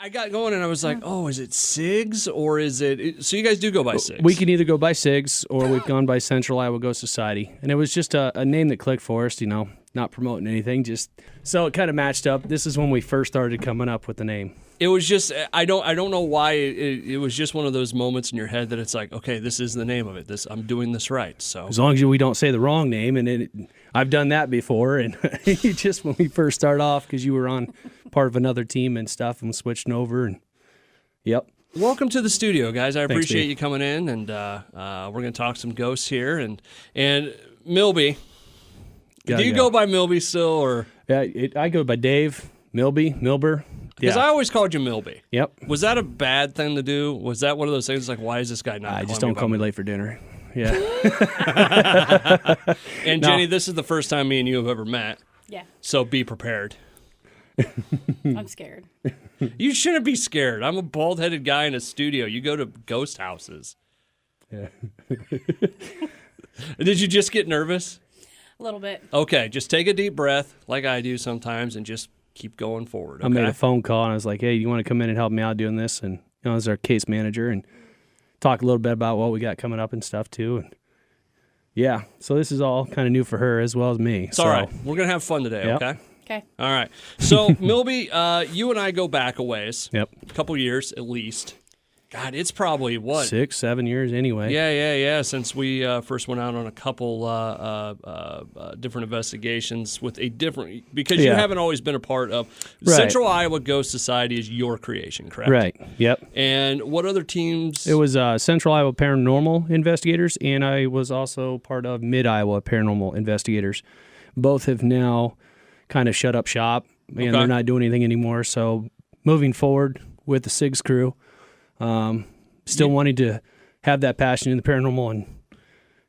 I got going and I was like, oh, is it SIGs or is it? So you guys do go by SIGs? We can either go by SIGs or we've gone by Central Iowa Ghost Society. And it was just a name that clicked for us, not promoting anything. Just so it kind of matched up. This is when we first started coming up with the name. It was just, I don't know why, it was just one of those moments in your head that it's like, okay, this is the name of it. I'm doing this right. So as long as we don't say the wrong name, and I've done that before, and just when we first start off, because you were on part of another team and stuff, and switching over, and yep. Welcome to the studio, guys. I Thanks, appreciate Steve. you coming in, and we're going to talk some ghosts here, and Milby. Do you go by Milby still, or? Yeah, I go by Dave, Milby. Because I always called you Milby. Yep. Was that a bad thing to do? Was that one of those things like, why is this guy not calling just don't call me late for dinner. Yeah. And Jenny, this is the first time me and you have ever met. Yeah. So be prepared. I'm scared. You shouldn't be scared. I'm a bald-headed guy in a studio. You go to ghost houses. Yeah. Did you just get nervous? A little bit. Okay, just take a deep breath like I do sometimes and just keep going forward. Okay? I made a phone call and I was like, hey, you want to come in and help me out doing this? And as our case manager, and talk a little bit about what we got coming up and stuff too. And yeah, so this is all kind of new for her as well as me. It's all right. We're going to have fun today, Yep. okay? Okay. All right. So, Milby, you and I go back a ways. Yep. A couple years at least. God, it's probably what? 6-7 years anyway. Yeah. Since we first went out on a couple different investigations with a different, because you haven't always been a part of Central Iowa Ghost Society is your creation, correct? Right. Yep. And what other teams? It was Central Iowa Paranormal Investigators, and I was also part of Mid Iowa Paranormal Investigators. Both have now kind of shut up shop, and they're not doing anything anymore. So moving forward with the SIGs crew. Still wanting to have that passion in the paranormal and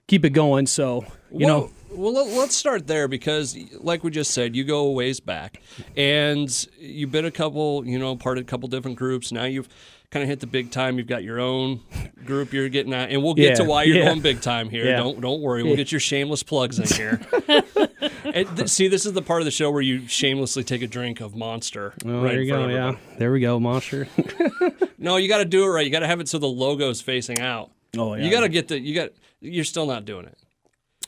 keep it going. So, you know. Well, let's start there because, like we just said, you go a ways back. And you've been part of a couple different groups. Now you've kind of hit the big time. You've got your own group you're getting at. And we'll get to why you're going big time here. Yeah. Don't worry. We'll get your shameless plugs in here. See, this is the part of the show where you shamelessly take a drink of Monster. Oh, right there you go, yeah. There we go, Monster. No, you got to do it right. You got to have it so the logo's facing out. Oh, yeah. You got to you're still not doing it.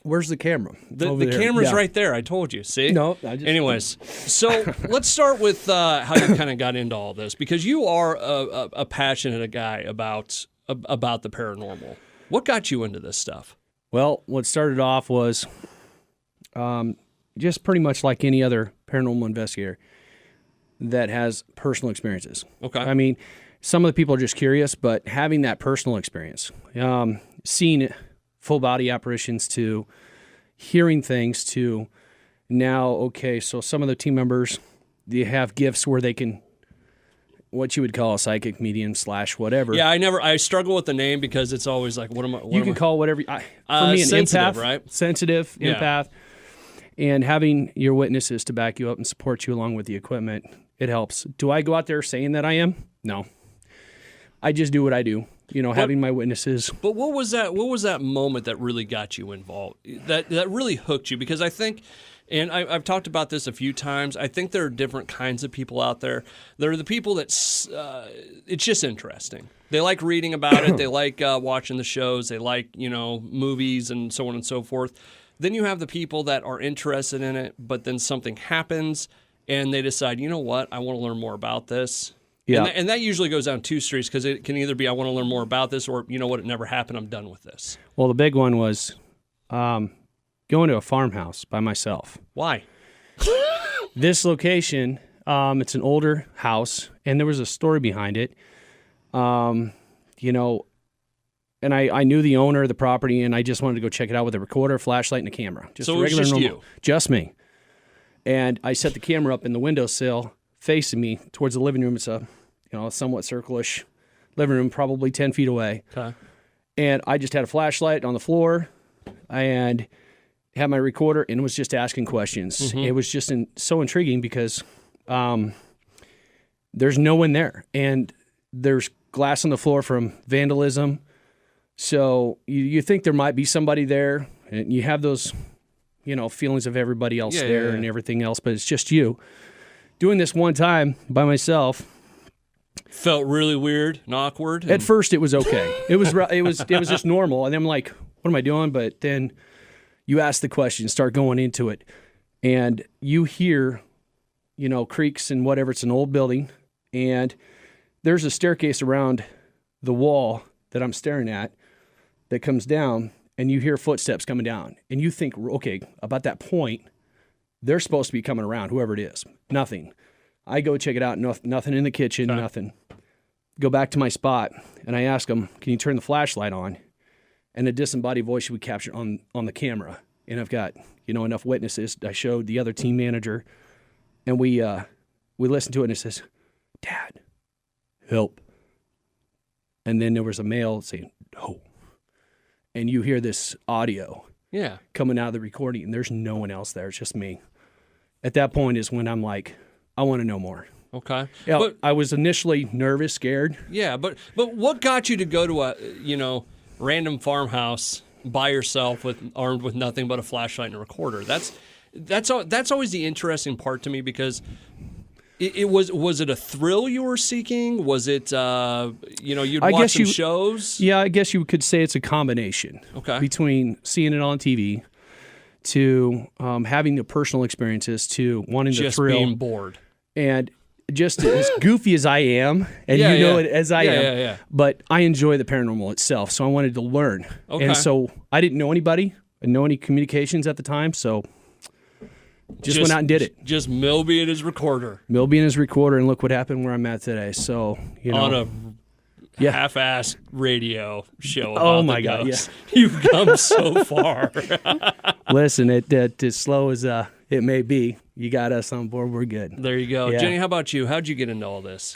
Where's the camera? The camera's right there. I told you. See? No. Anyways, so let's start with how you kind of got into all this, because you are a passionate guy about the paranormal. What got you into this stuff? Well, what started off was just pretty much like any other paranormal investigator that has personal experiences. Okay. I mean, some of the people are just curious, but having that personal experience, seeing full body apparitions to hearing things to now, okay, so some of the team members, they have gifts where they can, what you would call a psychic medium / whatever. Yeah, I struggle with the name because it's always like, you can call whatever. For me, an sensitive, empath, right? Sensitive, empath, and having your witnesses to back you up and support you along with the equipment, it helps. Do I go out there saying that I am? No. I just do what I do. Having my witnesses. But what was that moment that really got you involved? That really hooked you? Because I think, and I've talked about this a few times, I think there are different kinds of people out there. There are the people that it's just interesting. They like reading about it. They like watching the shows. They like, movies and so on and so forth. Then you have the people that are interested in it, but then something happens and they decide, you know what, I want to learn more about this. Yeah. And that usually goes down two streets, because it can either be I want to learn more about this, or, you know what, it never happened, I'm done with this. Well, the big one was going to a farmhouse by myself. Why? This location, it's an older house, and there was a story behind it. And I knew the owner of the property, and I just wanted to go check it out with a recorder, flashlight, and a camera. So it was just normal, you? Just me. And I set the camera up in the windowsill facing me towards the living room. It's a somewhat circle-ish living room, probably 10 feet away. Okay. And I just had a flashlight on the floor and had my recorder and was just asking questions. Mm-hmm. It was just so intriguing because there's no one there. And there's glass on the floor from vandalism. So you think there might be somebody there, and you have those, feelings of everybody else there and everything else, but it's just you. Doing this one time by myself, felt really weird and awkward. At first, it was okay. It was just normal, and then I'm like, what am I doing? But then you ask the question, start going into it, and you hear, creaks and whatever. It's an old building, and there's a staircase around the wall that I'm staring at that comes down, and you hear footsteps coming down, and you think, okay, about that point, they're supposed to be coming around, whoever it is. Nothing. I go check it out. Nothing in the kitchen. Okay. Nothing. Go back to my spot, and I ask them, can you turn the flashlight on? And a disembodied voice we capture on the camera. And I've got, enough witnesses. I showed the other team manager, and we listened to it, and it says, Dad, help. And then there was a male saying, no. And you hear this audio coming out of the recording, and there's no one else there. It's just me. At that point is when I'm like, I want to know more. Okay. Yeah, but I was initially nervous, scared. Yeah, but what got you to go to a, random farmhouse by yourself armed with nothing but a flashlight and a recorder? That's always the interesting part to me, because it was it a thrill you were seeking? Was it you'd watch some shows? Yeah, I guess you could say it's a combination. Okay. Between seeing it on TV to having the personal experiences to wanting the thrill. Just being bored. And just as goofy as I am, and it as I am, but I enjoy the paranormal itself, so I wanted to learn. Okay. And so I didn't know anybody, I didn't know any communications at the time, so just went out and did it. Just Milby and his recorder. And look what happened where I'm at today. So, on a half-assed radio show about oh my God, ghosts. Yeah. You've come so far. Listen, as slow as it may be, you got us on board, we're good. There you go. Yeah. Jenny, how about you? How'd you get into all this?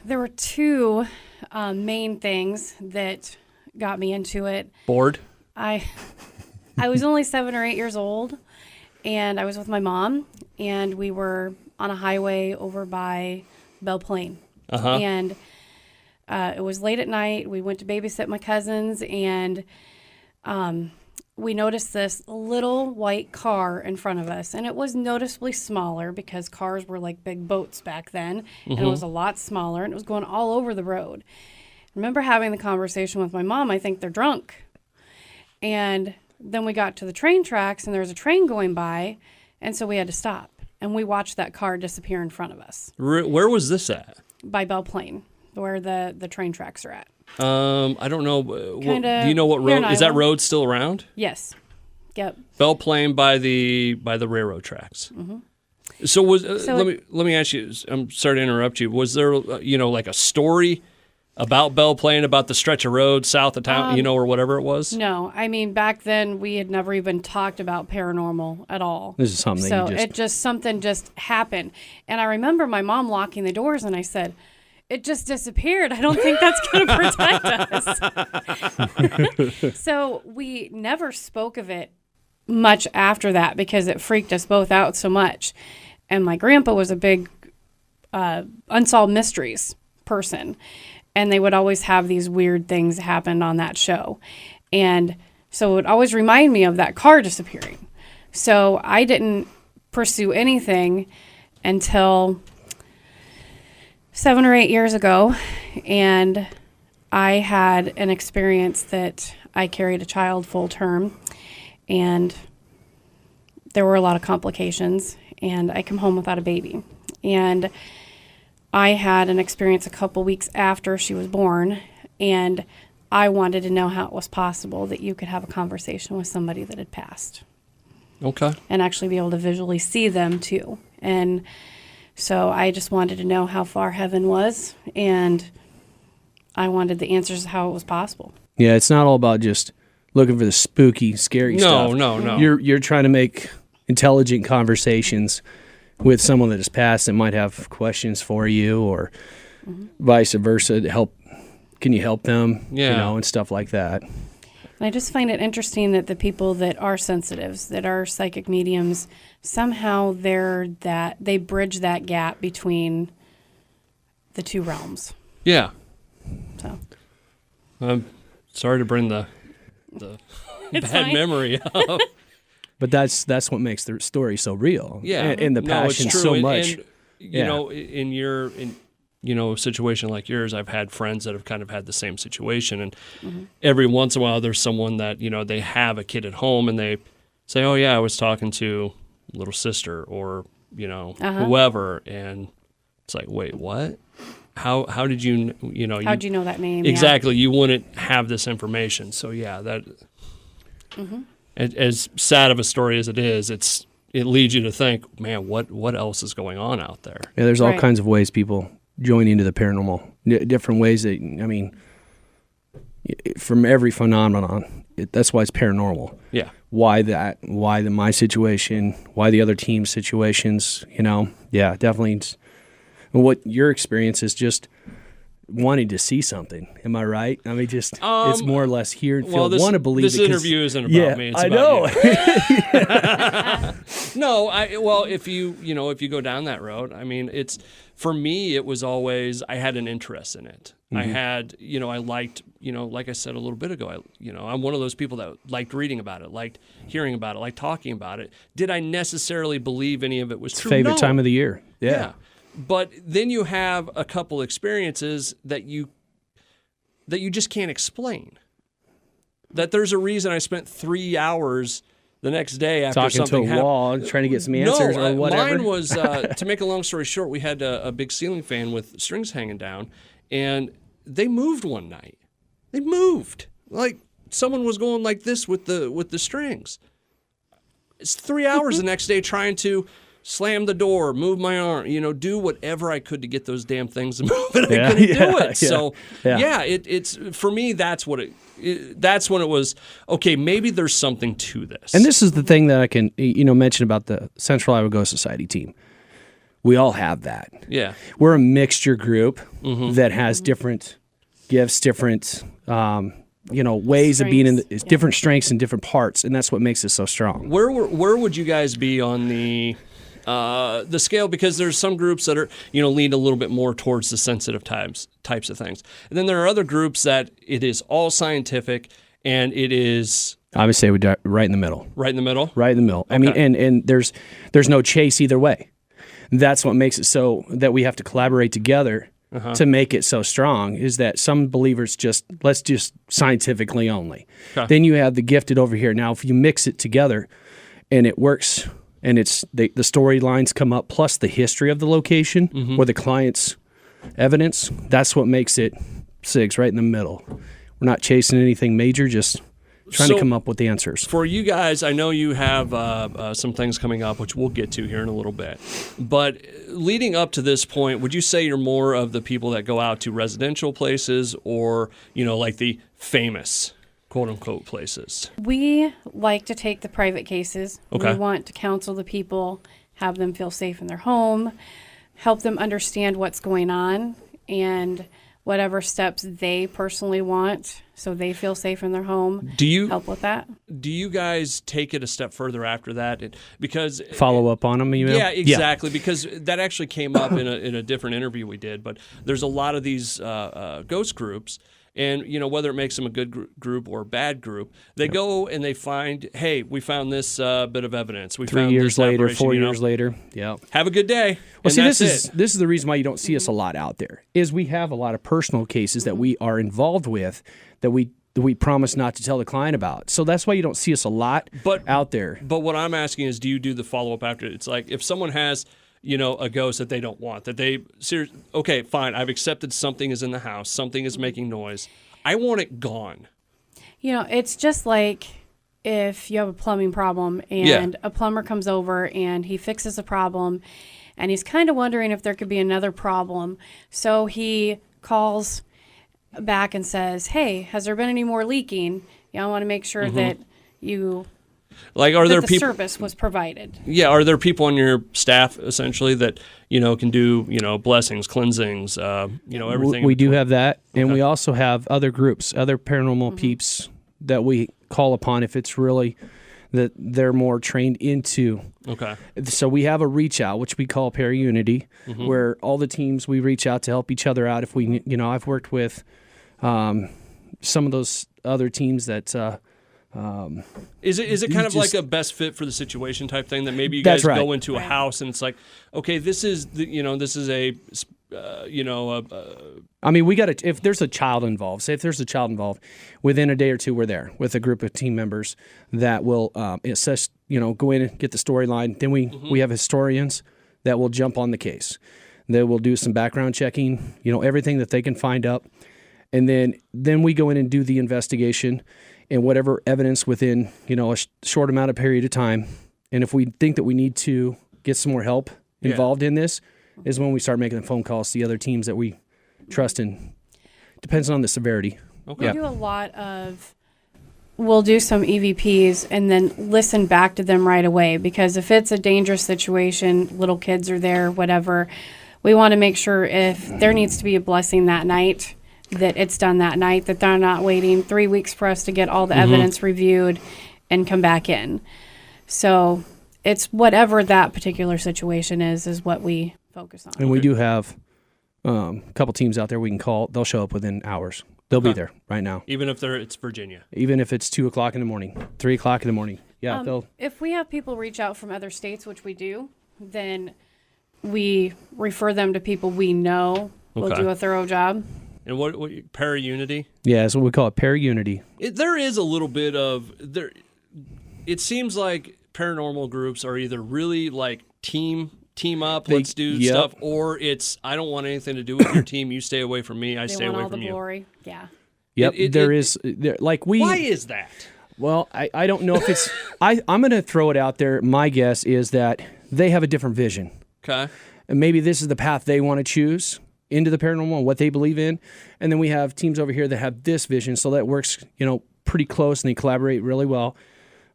There were two main things that got me into it. Bored? I was only 7 or 8 years old, and I was with my mom, and we were on a highway over by Belle Plaine. Uh-huh. And it was late at night. We went to babysit my cousins, and we noticed this little white car in front of us, and it was noticeably smaller because cars were like big boats back then, and it was a lot smaller, and it was going all over the road. I remember having the conversation with my mom, I think they're drunk. And then we got to the train tracks, and there was a train going by, and so we had to stop. And we watched that car disappear in front of us. Where was this at? By Belle Plaine, where the train tracks are at. I don't know. Do you know what road? Is that road still around? Yes. Yep. Belle Plaine by the railroad tracks. Mm-hmm. So let me ask you. I'm sorry to interrupt you. Was there like a story about Belle Plaine, about the stretch of road south of town, or whatever it was? No, I mean back then we had never even talked about paranormal at all. This is something. So something just happened, and I remember my mom locking the doors, and I said, it just disappeared. I don't think that's going to protect us. So we never spoke of it much after that because it freaked us both out so much. And my grandpa was a big unsolved mysteries person. And they would always have these weird things happen on that show. And so it would always remind me of that car disappearing. So I didn't pursue anything until 7 or 8 years ago, and I had an experience that I carried a child full term, and there were a lot of complications, and I come home without a baby. And I had an experience a couple weeks after she was born, and I wanted to know how it was possible that you could have a conversation with somebody that had passed. Okay. And actually be able to visually see them, too. And so I just wanted to know how far heaven was, and I wanted the answers to how it was possible. Yeah, it's not all about just looking for the spooky, scary stuff. No. You're trying to make intelligent conversations with someone that has passed that might have questions for you, or vice versa. Can you help them? Yeah. And stuff like that. And I just find it interesting that the people that are sensitives, that are psychic mediums, somehow they bridge that gap between the two realms. Yeah. So I'm sorry to bring the bad fine. Memory up. But that's what makes the story so real. Yeah. And the passion so much. And, you know, in situation like yours, I've had friends that have kind of had the same situation. And every once in a while, there's someone that, they have a kid at home and they say, oh, yeah, I was talking to little sister or, whoever. And it's like, wait, what? How did you, how'd you know that name? Exactly. You wouldn't have this information. So, yeah, that as sad of a story as it is, it leads you to think, man, what else is going on out there? Yeah, there's all kinds of ways people join into the paranormal. Different ways that, from every phenomenon, that's why it's paranormal. Yeah. Why that? Why my situation? Why the other team's situations? Yeah, definitely. What your experience is just wanting to see something. Am I right? I mean, just it's more or less hear and feel. Want to believe. This interview isn't about me. It's I about know. You. No, if you go down that road, I mean, for me, it was always I had an interest in it. I had, I liked, like I said a little bit ago, I'm one of those people that liked reading about it, liked hearing about it, liked talking about it. Did I necessarily believe any of it was true? Favorite time of the year. Yeah. But then you have a couple experiences that you just can't explain. That there's a reason I spent 3 hours the next day after talking something to a wall, trying to get some answers or whatever. Mine was, to make a long story short, we had a big ceiling fan with strings hanging down, and they moved one night. They moved. Like someone was going like this with the strings. It's 3 hours the next day trying to slam the door, move my arm, do whatever I could to get those damn things to move, and I couldn't do it. So, it's for me, that's what that's when it was, okay, maybe there's something to this. And this is the thing that I can, mention about the Central Iowa Ghost Society team. We all have that. Yeah. We're a mixture group that has different gifts, different ways of being in different strengths and different parts, and that's what makes us so strong. Where would you guys be on the scale? Because there's some groups that are lean a little bit more towards the sensitive types of things, and then there are other groups that it is all scientific and it is. I would say we're right in the middle. Right in the middle. Right in the middle. Okay. I mean, and there's no chase either way. That's what makes it so that we have to collaborate together to make it so strong, is that some believers let's just scientifically only. Okay. Then you have the gifted over here. Now, if you mix it together and it works and it's the storylines come up plus the history of the location or the client's evidence, that's what makes it SIGs right in the middle. We're not chasing anything major, just trying to come up with the answers. For you guys, I know you have some things coming up, which we'll get to here in a little bit. But leading up to this point, would you say you're more of the people that go out to residential places or, like the famous, quote-unquote, places? We like to take the private cases. Okay. We want to counsel the people, have them feel safe in their home, help them understand what's going on, and whatever steps they personally want so they feel safe in their home. Do you help with that? Do you guys take it a step further after that? Because follow up on them, you know? Yeah, exactly. Yeah. Because that actually came up in a different interview we did. But there's a lot of these ghost groups, and whether it makes them a good group or a bad group, they go and they find, hey, we found this bit of evidence. We 3 found years this later, apparition, 4 years later. Yeah. Have a good day. Well, see, this is the reason why you don't see us a lot out there. Is we have a lot of personal cases that we are involved with that we promise not to tell the client about. So that's why you don't see us a lot out there. But what I'm asking is, do you do the follow up after? It's like if someone has a ghost that they don't want, that they okay, fine, I've accepted something is in the house, something is making noise. I want it gone. It's just like if you have a plumbing problem and a plumber comes over and he fixes a problem and he's kind of wondering if there could be another problem. So he calls back and says, hey, has there been any more leaking? I want to make sure that you... Like, are there the people? Service was provided. Yeah, are there people on your staff essentially that can do blessings, cleansings, everything? We do have that, and we also have other groups, other paranormal peeps that we call upon if it's really that they're more trained into. Okay. So we have a reach out, which we call Para-Unity, where all the teams we reach out to help each other out. If we, I've worked with some of those other teams that. Is it kind of like a best fit for the situation type thing that maybe you guys go into a house and it's like, okay, this is I mean, we got to, if there's a child involved, say if there's a child involved, within a day or two, we're there with a group of team members that will assess, go in and get the storyline. Then we have historians that will jump on the case. They will do some background checking, everything that they can find up. And then we go in and do the investigation and whatever evidence within, a short amount of period of time. And if we think that we need to get some more help involved in this, is when we start making the phone calls to the other teams that we trust in. Depends on the severity. Okay. We do a lot of, we'll do some EVPs and then listen back to them right away, because if it's a dangerous situation, little kids are there, whatever, we want to make sure if there needs to be a blessing that night, that it's done that night, that they're not waiting 3 weeks for us to get all the evidence reviewed and come back in. So it's whatever that particular situation is what we focus on. And we do have a couple teams out there we can call. They'll show up within hours. They'll be there right now. Even if it's Virginia. Even if it's 2 o'clock in the morning, 3 o'clock in the morning. Yeah, they'll. If we have people reach out from other states, which we do, then we refer them to people we know will do a thorough job. And what para-unity? Yeah, that's what we call it, para-unity. There is a little bit of there. It seems like paranormal groups are either really like team up, let's do stuff, or it's I don't want anything to do with your team. You stay away from me. I stay away from you. Glory. Yeah. Yep. Why is that? Well, I don't know if it's. I'm going to throw it out there. My guess is that they have a different vision. Okay. And maybe this is the path they want to choose into the paranormal and what they believe in. And then we have teams over here that have this vision, so that works, pretty close, and they collaborate really well.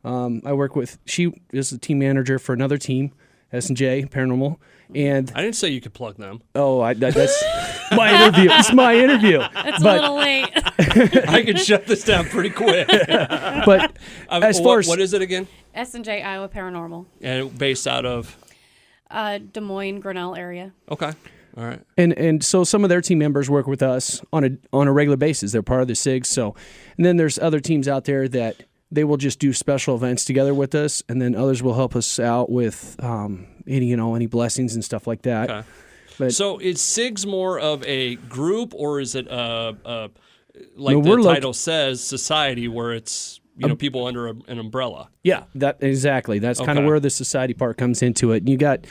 I work with. She is the team manager for another team, S&J Paranormal, and I didn't say you could plug them. Oh, that's my interview. It's my interview. It's a little late. I can shut this down pretty quick. But as far as what is it again? S&J Iowa Paranormal. And based out of Des Moines, Grinnell area. Okay. All right. And so some of their team members work with us on a regular basis. They're part of the SIG. So, and then there's other teams out there that they will just do special events together with us, and then others will help us out with any blessings and stuff like that. Okay. But, so is SIGs more of a group, or is it the title says, society, where it's people under an umbrella? Yeah, exactly. That's kind of where the society part comes into it. And you got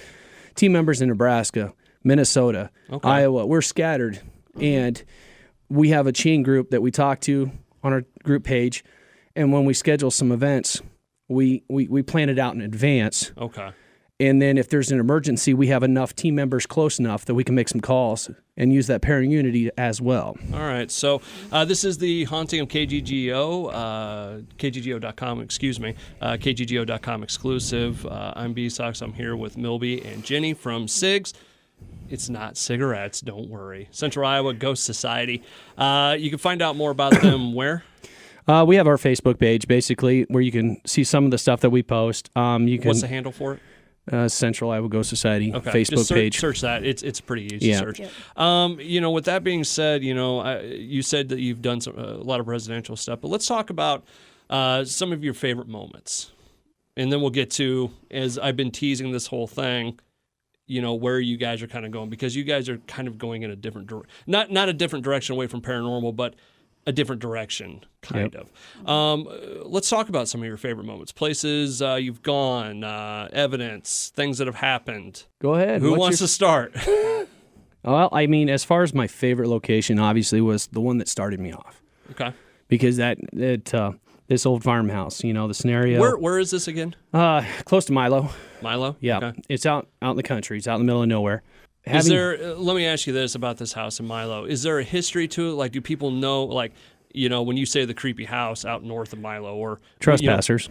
team members in Nebraska, Minnesota, Iowa. We're scattered, and we have a chain group that we talk to on our group page. And when we schedule some events, we plan it out in advance. Okay. And then if there's an emergency, we have enough team members close enough that we can make some calls and use that para-unity as well. All right. So this is the Haunting of KGGO, KGGO.com, KGGO.com exclusive. I'm B-sox. I'm here with Milby and Jenny from SIGs. It's not cigarettes, don't worry. Central Iowa Ghost Society. You can find out more about them where? We have our Facebook page, basically, where you can see some of the stuff that we post. What's the handle for it? Central Iowa Ghost Society Facebook Just page. Search that. It's pretty easy to search. Yep. With that being said, you said that you've done a lot of residential stuff, but let's talk about some of your favorite moments. And then we'll get to, as I've been teasing this whole thing, where you guys are kind of going, because you guys are kind of going in a different direction. Not a different direction away from paranormal, but a different direction, kind of. Let's talk about some of your favorite moments, places you've gone, evidence, things that have happened. Go ahead. Who wants to start? Well, I mean, as far as my favorite location, obviously, was the one that started me off. Okay. Because this old farmhouse, the scenario. Where is this again? Close to Milo. Milo? Yeah. Okay. It's out in the country. It's out in the middle of nowhere. Let me ask you this about this house in Milo. Is there a history to it? Like, do people know, when you say the creepy house out north of Milo, or trespassers?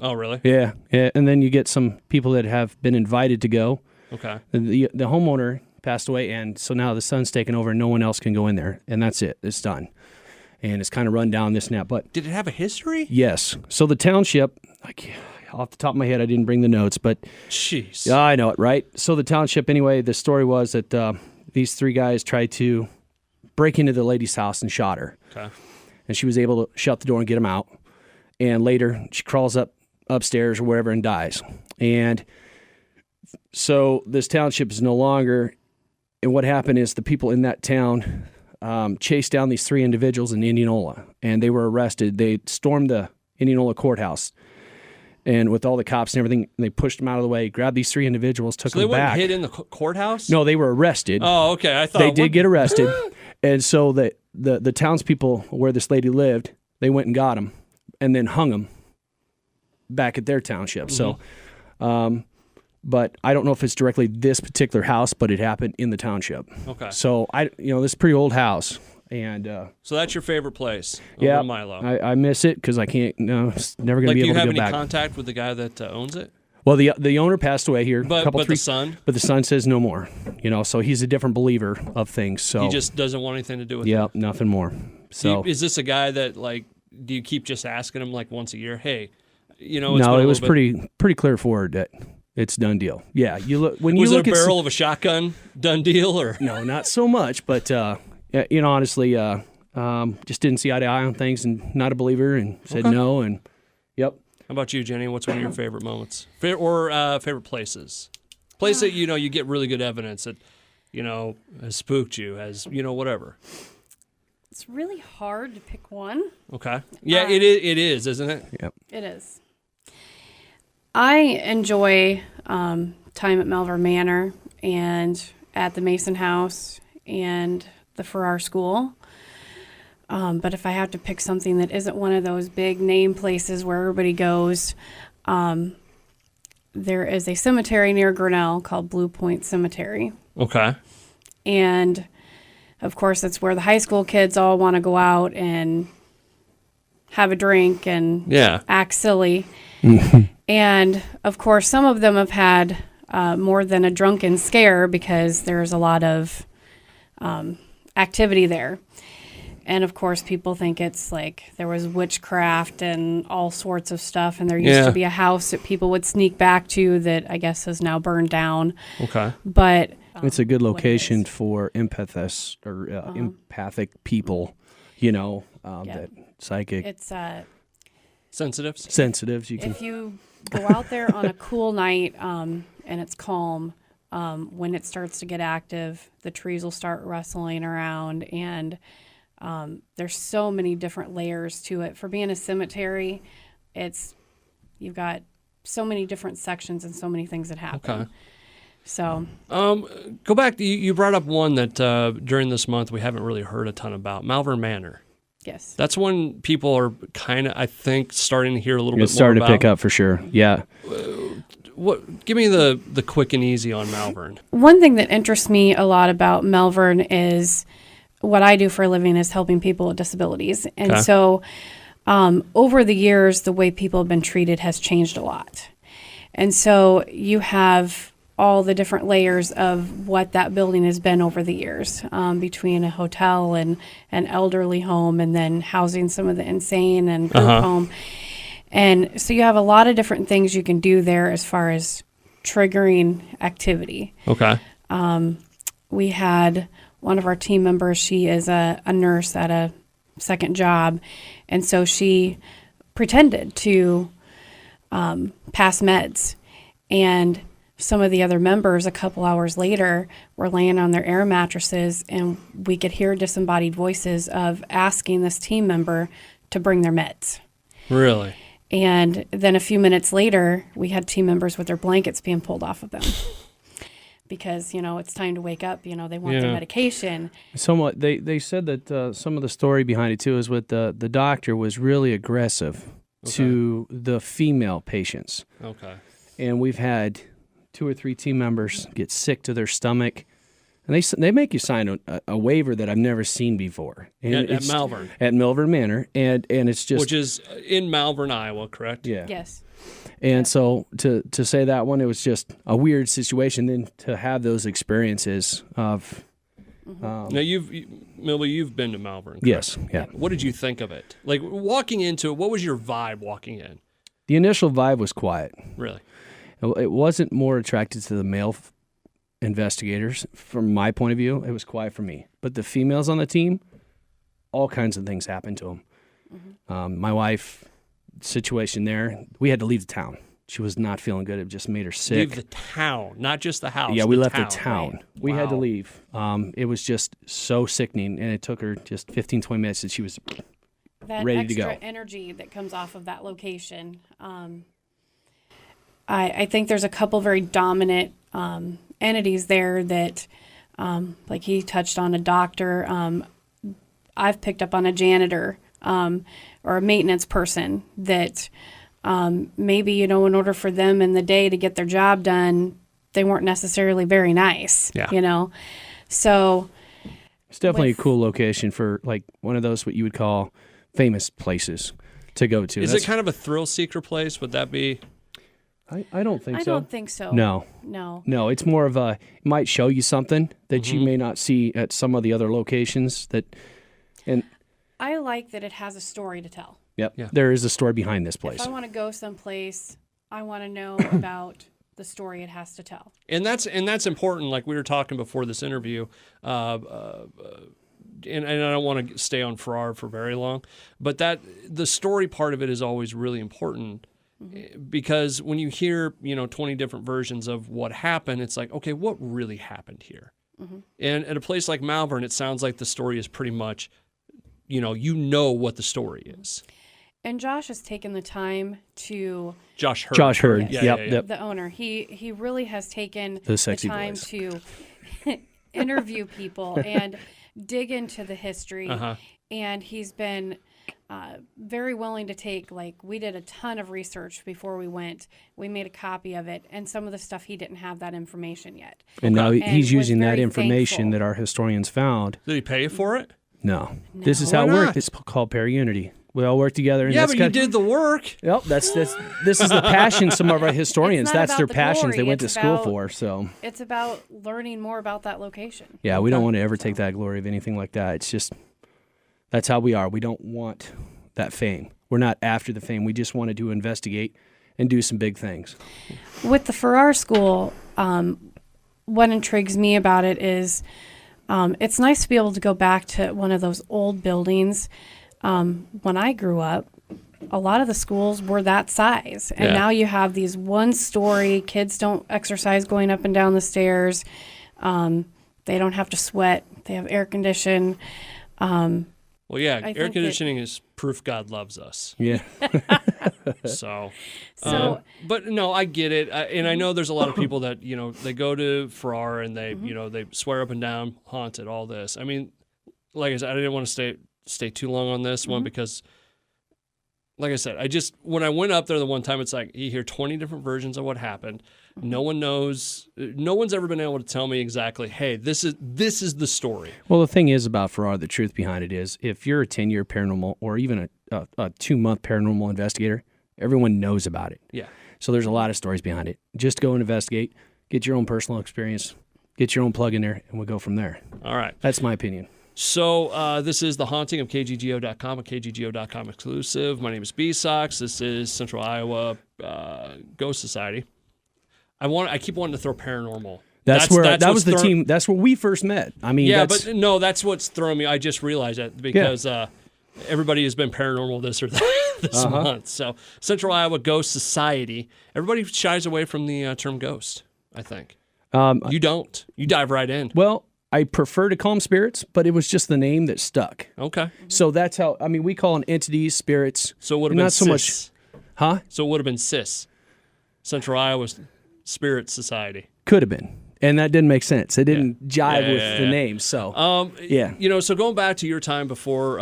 Oh, really? Yeah. And then you get some people that have been invited to go. Okay. The homeowner passed away, and so now the son's taken over, and no one else can go in there, and that's it. It's done. And it's kind of run down this and that. But did it have a history? Yes. So the township, off the top of my head, I didn't bring the notes, but jeez. Yeah, I know it, right? So the township, anyway, the story was that these three guys tried to break into the lady's house and shot her. Okay. And she was able to shut the door and get them out. And later, she crawls upstairs or wherever and dies. And so this township is no longer And what happened is the people in that town chased down these 3 individuals in Indianola, and they were arrested. They stormed the Indianola courthouse, and with all the cops and everything, they pushed them out of the way, grabbed these 3 individuals, took them back. So they weren't hid in the courthouse? No, they were arrested. Oh, okay. I thought they did get arrested, and so the townspeople where this lady lived, they went and got them, and then hung them back at their township. Mm-hmm. So, but I don't know if it's directly this particular house, but it happened in the township. Okay. So this is a pretty old house, and so that's your favorite place. Yeah, Milo. I miss it because I can't. No, it's never going to be able to go back. Do you have any contact with the guy that owns it? Well, the owner passed away here. But the son? But the son says no more. So he's a different believer of things. So he just doesn't want anything to do with it. Yeah, nothing more. So is this a guy that do you keep just asking him once a year? Hey, no, it was pretty clear forward that it's done deal. Yeah, you look when you look at barrel of a shotgun done deal or no, not so much, but honestly, just didn't see eye to eye on things and not a believer and said no and yep. How about you, Jenny? What's one of your favorite moments or favorite places? Place that you get really good evidence that has spooked you, has whatever. It's really hard to pick one. Okay. Yeah, it is, isn't it? Yep. It is. I enjoy time at Malvern Manor and at the Mason House and the Farrar School. But if I have to pick something that isn't one of those big name places where everybody goes, there is a cemetery near Grinnell called Blue Point Cemetery. Okay. And, of course, that's where the high school kids all want to go out and have a drink and act silly. And, of course, some of them have had more than a drunken scare because there's a lot of activity there. And, of course, people think it's there was witchcraft and all sorts of stuff. And there used to be a house that people would sneak back to that I guess has now burned down. Okay. But it's a good location for empathic people, that psychic. It's sensitives. If you go out there on a cool night and it's calm, when it starts to get active, the trees will start rustling around and there's so many different layers to it. For being a cemetery, you've got so many different sections and so many things that happen. Okay. So, go back. You brought up one that during this month we haven't really heard a ton about, Malvern Manor. Yes. That's when people are kind of, I think, starting to hear a little bit more about. It's starting to pick up for sure. Yeah. Give me the quick and easy on Malvern. One thing that interests me a lot about Malvern is what I do for a living is helping people with disabilities. And so over the years, the way people have been treated has changed a lot. And so you have all the different layers of what that building has been over the years, between a hotel and an elderly home and then housing some of the insane and group home. And so you have a lot of different things you can do there as far as triggering activity. Okay. We had one of our team members, she is a nurse at a second job, and so she pretended to pass meds. And some of the other members, a couple hours later, were laying on their air mattresses, and we could hear disembodied voices of asking this team member to bring their meds. Really? And then a few minutes later, we had team members with their blankets being pulled off of them. Because, it's time to wake up. They want their medication. Somewhat. They said that some of the story behind it, too, is with the doctor was really aggressive to the female patients. Okay. And we've had 2 or 3 team members get sick to their stomach. And they make you sign a waiver that I've never seen before. And at Malvern? At Malvern Manor. And it's just... Which is in Malvern, Iowa, correct? Yeah. Yes. And so to say that one, it was just a weird situation. Then to have those experiences of... now, Milby, you've been to Malvern, correct? Yes, yeah. What did you think of it? Walking into it, what was your vibe walking in? The initial vibe was quiet. Really? It wasn't more attracted to the male investigators. From my point of view, it was quiet for me. But the females on the team, all kinds of things happened to them. My wife... situation there, we had to leave the town. She was not feeling good. It just made her sick. Leave the town, not just the house. Yeah, we left town. the town. Right. We had to Wow. leave. It was just so sickening, and it took her just 15, 20 minutes, and she was That ready to extra go. energy that comes off of that location. I think there's a couple very dominant entities there that, like he touched on a doctor. I've picked up on a janitor or a maintenance person that maybe, in order for them in the day to get their job done, they weren't necessarily very nice, So It's definitely with- a cool location for like one of those what you would call famous places to go to. Is it kind of a thrill seeker place? Would that be? I don't think I so. don't think so. No. No. It's more of it might show you something that you may not see at some of the other locations and I like that it has a story to tell. yep, Yeah. there is a story behind this If place. I want to go someplace, I want to know about the story it has to tell. And that's important. Like we were talking before this interview, and I don't want to stay on Farrar for very long, but that the story part of it is always really important because when you hear 20 different versions of what happened, it's like, okay, what really happened here? And at a place like Malvern, it sounds like the story is pretty much, what the story is. And Josh has taken the time to Josh Hurd. Josh Hurd. Yeah, Yep, yeah, yeah. yep. the owner. He really has taken The sexy time boys. to interview people and dig into the history. Uh-huh. And he's been very willing to take, we did a ton of research before we went. We made a copy of it, and some of the stuff he didn't have that information yet. And now And he's was using that very information thankful. that our historians found. Did he pay you for it? No. This is how Why it works. not? It's called Paraunity. We all work together. And Yeah, that's but you kind- did the work. Yep, this is the passion. Some of our historians, not that's about their the passions. They glory, went to it's school about- for. So It's about learning more about that location. yeah, we don't want to ever take that glory of anything like that. It's just that's how we are. We don't want that fame. We're not after the fame. We just wanted to investigate and do some big things. With the Farrar School, what intrigues me about it is it's nice to be able to go back to one of those old buildings. When I grew up, a lot of the schools were that size. And Yeah. now you have these one-story, kids don't exercise going up and down the stairs. They don't have to sweat. They have air condition. Well, yeah, I think air that- conditioning is proof God loves us. Yeah, So, So- but no, I get it, and I know there's a lot of people that they go to Farrar and they they swear up and down haunted all this. I mean, like I said, I didn't want to stay too long on this one because, like I said, when I went up there the one time, it's like you hear 20 different versions of what happened. No one knows. No one's ever been able to tell me exactly. Hey, this is the story. Well, the thing is about Farrar, the truth behind it is if you're a 10-year paranormal or even a 2-month paranormal investigator, everyone knows about it. Yeah. So there's a lot of stories behind it. Just go and investigate, get your own personal experience, get your own plug in there, and we'll go from there. All right. That's my opinion. So this is The Haunting of KGGO.com, a KGGO.com exclusive. My name is B-sox. This is Central Iowa Ghost Society. I keep wanting to throw paranormal. That was what's the team. That's where we first met. I mean, Yeah, that's, but no, that's what's throwing me. I just realized that because everybody has been paranormal this or that this month. So Central Iowa Ghost Society. Everybody shies away from the term ghost, I think. You don't. You dive right in. well, I prefer to call them spirits, but it was just the name that stuck. Okay. So that's how. I mean, we call them entities, spirits. So it would have been not so much, CIS. huh? So it would have been CIS. Central Iowa Spirit Society. Could have been, and that didn't make sense. It didn't jive Yeah, with yeah, the yeah. name. So Yeah. So going back to your time before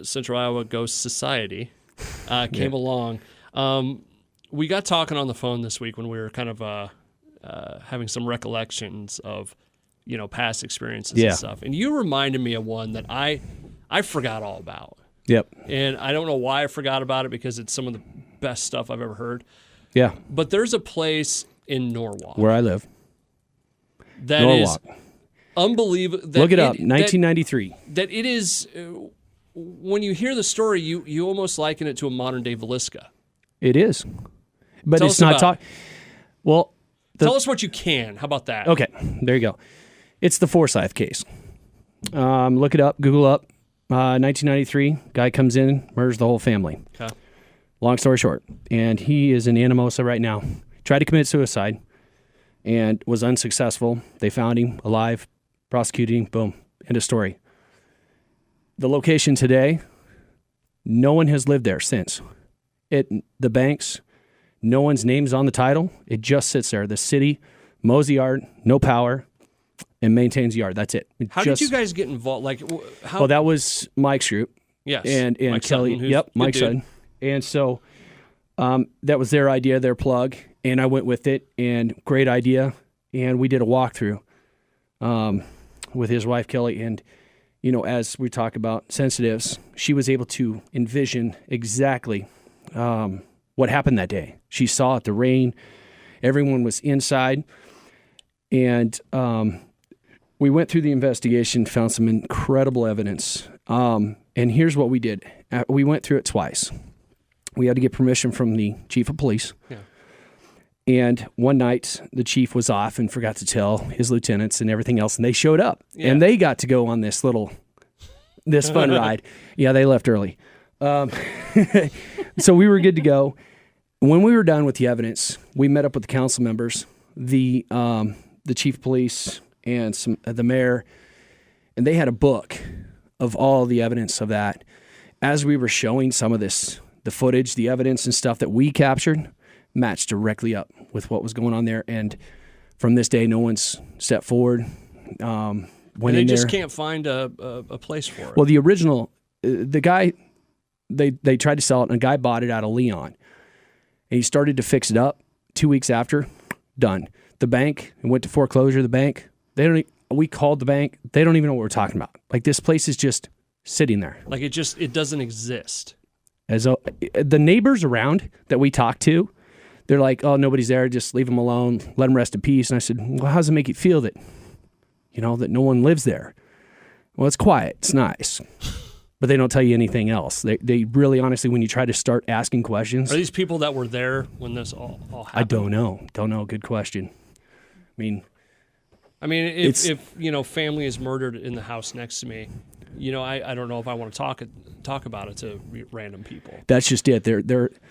Central Iowa Ghost Society came along, we got talking on the phone this week when we were kind of having some recollections of, past experiences Yeah. and stuff. And you reminded me of one that I forgot all about. Yep. And I don't know why I forgot about it because it's some of the best stuff I've ever heard. Yeah. But there's a place in Norwalk Where I live, that Norwalk. is unbelievable. Look it up. 1993. That it is, when you hear the story, you almost liken it to a modern day Villisca. It is, but Tell it's us not about talk. Well, Tell us what you can. How about that? okay. There you go. It's the Forsyth case. Look it up. Google up. 1993. Guy comes in, murders the whole family. Okay. Long story short, and he is in Anamosa right now. Tried to commit suicide and was unsuccessful. They found him alive, prosecuted him, boom, end of story. The location today, no one has lived there since. The banks, no one's name's on the title. It just sits there. The city mows the yard, no power, and maintains the yard. That's it. How did you guys get involved? Like, how? Well, that was Mike's group. Yes. And Mike Kelly. Sutton, Yep, Mike dude. Sutton. And so that was their idea, their plug, and I went with it. And great idea. And we did a walkthrough with his wife Kelly. And as we talk about sensitives, she was able to envision exactly what happened that day. She saw it, the rain. Everyone was inside. And we went through the investigation, found some incredible evidence. And here's what we did. We went through it twice. We had to get permission from the chief of police. Yeah. And one night, the chief was off and forgot to tell his lieutenants and everything else, and they showed up. Yeah. And they got to go on this fun ride. Yeah, they left early. So we were good to go. When we were done with the evidence, we met up with the council members, the chief of police, and the mayor, and they had a book of all the evidence of that. As we were showing some of this, the footage, the evidence and stuff that we captured matched directly up with what was going on there. And from this day, no one's stepped forward. And they just can't find a place for it. Well, the original, the guy, they tried to sell it, and a guy bought it out of Leon. And he started to fix it up. 2 weeks after, done. The bank, it went to foreclosure. The bank, we called the bank. They don't even know what we're talking about. Like, this place is just sitting there. Like, it doesn't exist. The neighbors around that we talked to, they're like, oh, nobody's there. Just leave them alone. Let them rest in peace. And I said, well, how does it make you feel that, that no one lives there? Well, it's quiet. It's nice. But they don't tell you anything else. They really, honestly, when you try to start asking questions. Are these people that were there when this all happened? I don't know. Don't know. Good question. I mean, if family is murdered in the house next to me, I don't know if I want to talk about it to random people. That's just it.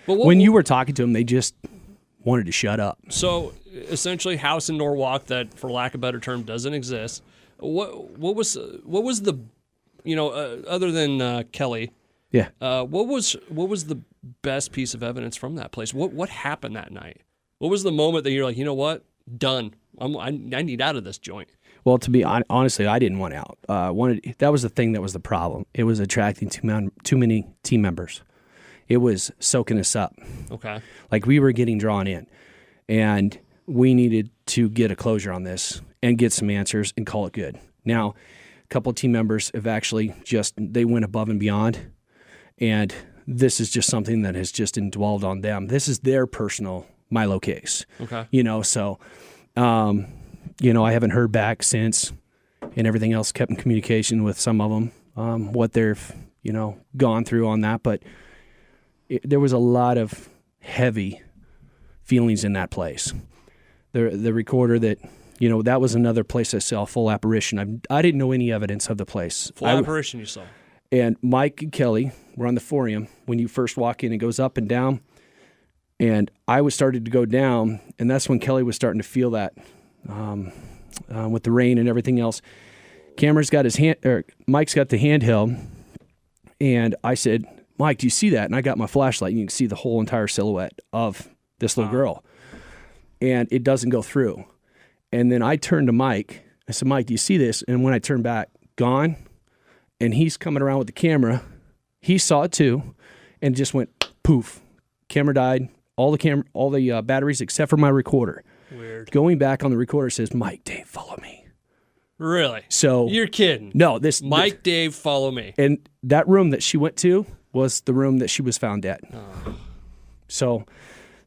When you were talking to them, they just wanted to shut up. So essentially, house in Norwalk that, for lack of a better term, doesn't exist. What was the other than Kelly? Yeah. What was the best piece of evidence from that place? What happened that night? What was the moment that you're like, you know what, done? I need out of this joint. Well, to be honestly, I didn't want out. That was the thing that was the problem. It was attracting too many team members. It was soaking us up. Okay. Like, we were getting drawn in, and we needed to get a closure on this and get some answers and call it good. Now, a couple of team members have actually they went above and beyond, and this is just something that has just indwelled on them. This is their personal Milo case. Okay. So, I haven't heard back since, and everything else, kept in communication with some of them, what they've, gone through on that. But there was a lot of heavy feelings in that place. The recorder that, that was another place I saw full apparition. I didn't know any evidence of the place. Full apparition you saw. And Mike and Kelly were on the Forium. When you first walk in, it goes up and down. And I was starting to go down, and that's when Kelly was starting to feel that with the rain and everything else. Mike's got the handheld, and I said, Mike, do you see that? And I got my flashlight, and you can see the whole entire silhouette of this little girl. And it doesn't go through. And then I turned to Mike. I said, Mike, do you see this? And when I turned back, gone. And he's coming around with the camera. He saw it too, and just went poof. Camera died. All the batteries except for my recorder. Weird. Going back on the recorder says, Mike, Dave, follow me. Really? So you're kidding? No, Mike, Dave, follow me. And that room that she went to was the room that she was found dead. Oh. So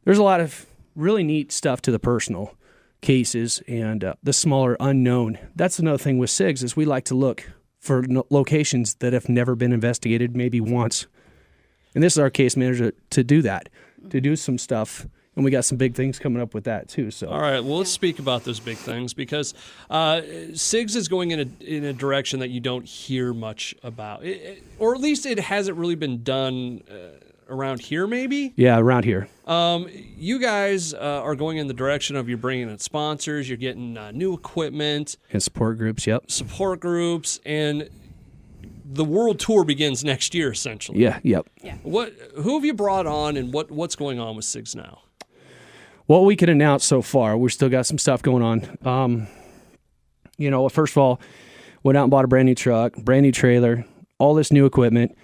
there's a lot of really neat stuff to the personal cases and the smaller unknown. That's another thing with SIGs is we like to look for locations that have never been investigated, maybe once. And this is our case manager to do that, to do some stuff. And we got some big things coming up with that too. So, all right, well, let's speak about those big things because SIGs is going in a direction that you don't hear much about, or at least it hasn't really been done around here, maybe? Yeah, around here. You guys are going in the direction of you're bringing in sponsors, you're getting new equipment. And support groups, yep. Support groups, and the world tour begins next year, essentially. Yeah, yep. Yeah. Who have you brought on, and what's going on with SIGS now? What we can announce so far, we've still got some stuff going on. First of all, went out and bought a brand new truck, brand new trailer, all this new equipment,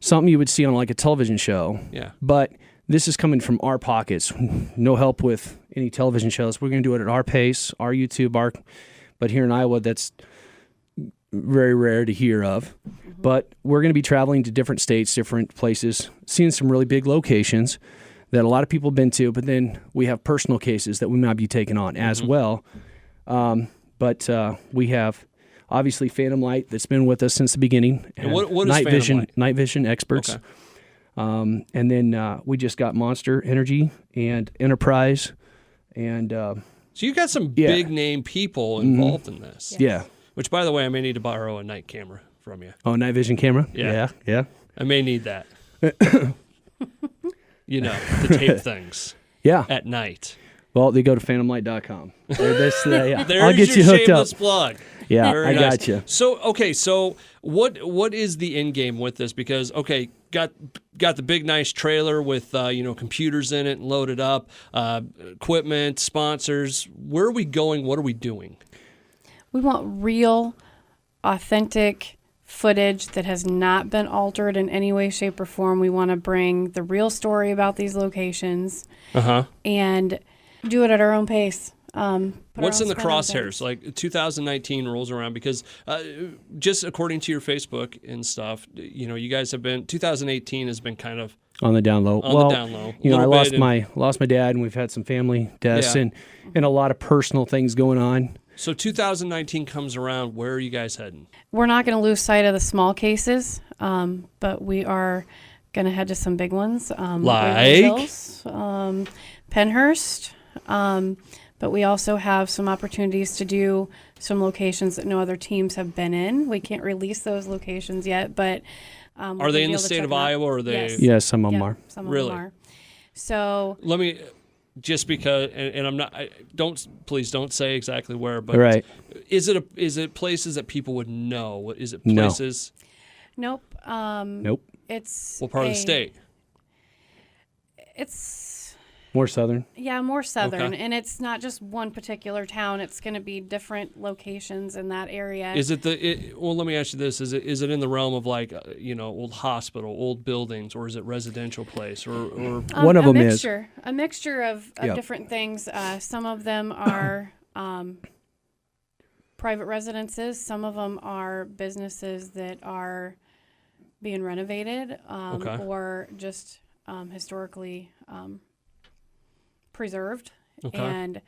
something you would see on like a television show. Yeah. But this is coming from our pockets. No help with any television shows. We're going to do it at our pace, our YouTube, but here in Iowa, that's very rare to hear of. But we're going to be traveling to different states, different places, seeing some really big locations that a lot of people have been to, but then we have personal cases that we might be taking on as well. But we have obviously Phantom Light that's been with us since the beginning. And what is Phantom Light? Night vision experts. Okay. And then we just got Monster Energy and Enterprise. And so you got some big name people involved in this. Yeah. Which, by the way, I may need to borrow a night camera from you. Oh, night vision camera? Yeah. Yeah. I may need that. To tape things. Yeah. At night. Well, they go to phantomlight.com. There's I'll get you hooked up. Plug. Yeah, Very I nice. got you. So what is the end game with this? Because got the big nice trailer with computers in it and loaded up, equipment, sponsors. Where are we going? What are we doing? We want real, authentic footage that has not been altered in any way, shape, or form. We want to bring the real story about these locations and do it at our own pace. What's in the crosshairs? Like 2019 rolls around because just according to your Facebook and stuff, you guys have been 2018 has been kind of on the down low. The down low. I lost my dad, and we've had some family deaths and a lot of personal things going on. So 2019 comes around. Where are you guys heading? We're not going to lose sight of the small cases, but we are going to head to some big ones. Like? Hills, Pennhurst. But we also have some opportunities to do some locations that no other teams have been in. We can't release those locations yet, but are they in the state of Iowa, or are they? Yes, some of them are. Some of them are. So let me. Just because, and I'm not. Please don't say exactly where. But right. Is it places that people would know? Is it places? No. Nope. Nope. It's what part of the state? It's more southern. Yeah, more southern, okay. And it's not just one particular town. It's going to be different locations in that area. Is it well, let me ask you this: Is it in the realm of like old hospital, old buildings, or is it residential place, or one of them is a mixture of different things. Some of them are private residences. Some of them are businesses that are being renovated or just historically preserved. Okay. And